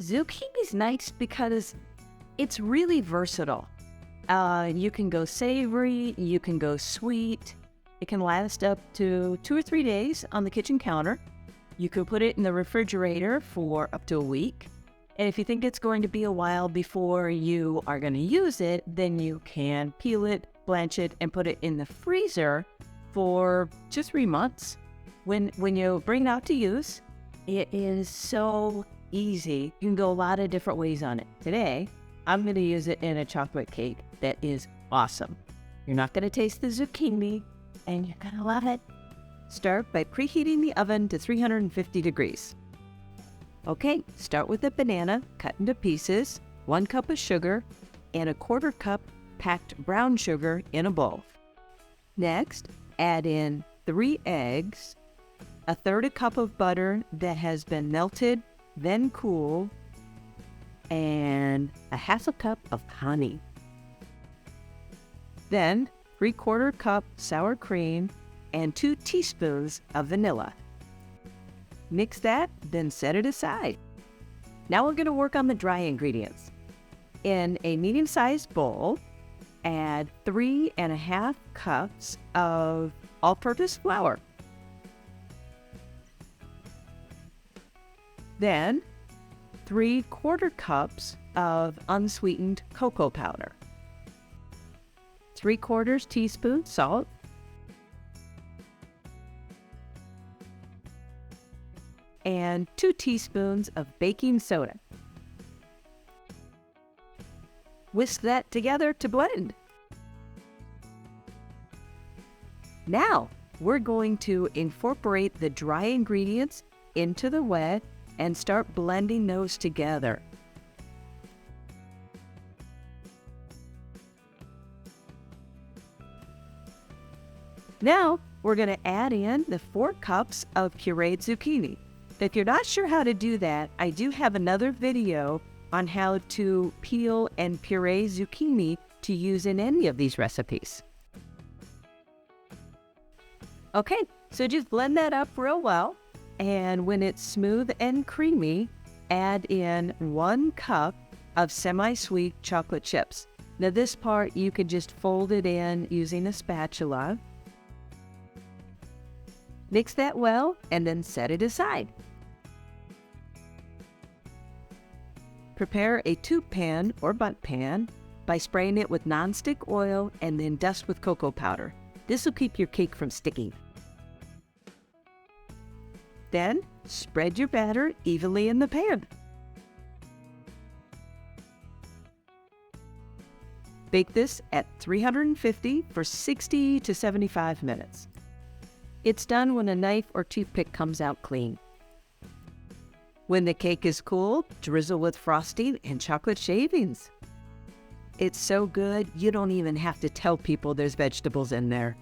Zucchini's nice because it's really versatile. You can go savory, you can go sweet. It can last up to 2 or 3 days on the kitchen counter. You could put it in the refrigerator for up to a week. And if you think it's going to be a while before you are going to use it, then you can peel it, blanch it, and put it in the freezer for 2 or 3 months. When you bring it out to use, it is so easy. You can go a lot of different ways on it. Today, I'm going to use it in a chocolate cake that is awesome. You're not going to taste the zucchini, and you're going to love it. Start by preheating the oven to 350 degrees. Okay, start with a banana cut into pieces, 1 cup of sugar, and a 1/4 cup packed brown sugar in a bowl. Next, add in 3 eggs, 1/3 cup of butter that has been melted, then cooled, and 1/2 cup of honey. Then, 3/4 cup sour cream and 2 teaspoons of vanilla. Mix that, then set it aside. Now we're going to work on the dry ingredients. In a medium-sized bowl, add 3.5 cups of all-purpose flour. Then, 3/4 cups of unsweetened cocoa powder. 3/4 teaspoon salt. And 2 teaspoons of baking soda. Whisk that together to blend. Now, we're going to incorporate the dry ingredients into the wet and start blending those together. Now, we're going to add in the 4 cups of pureed zucchini. If you're not sure how to do that, I do have another video on how to peel and puree zucchini to use in any of these recipes. Okay, so just blend that up real well, and when it's smooth and creamy, add in 1 cup of semi-sweet chocolate chips. Now this part, you could just fold it in using a spatula. Mix that well, and then set it aside. Prepare a tube pan or bundt pan by spraying it with nonstick oil and then dust with cocoa powder. This will keep your cake from sticking. Then, spread your batter evenly in the pan. Bake this at 350 for 60 to 75 minutes. It's done when a knife or toothpick comes out clean. When the cake is cool, drizzle with frosting and chocolate shavings. It's so good, you don't even have to tell people there's vegetables in there.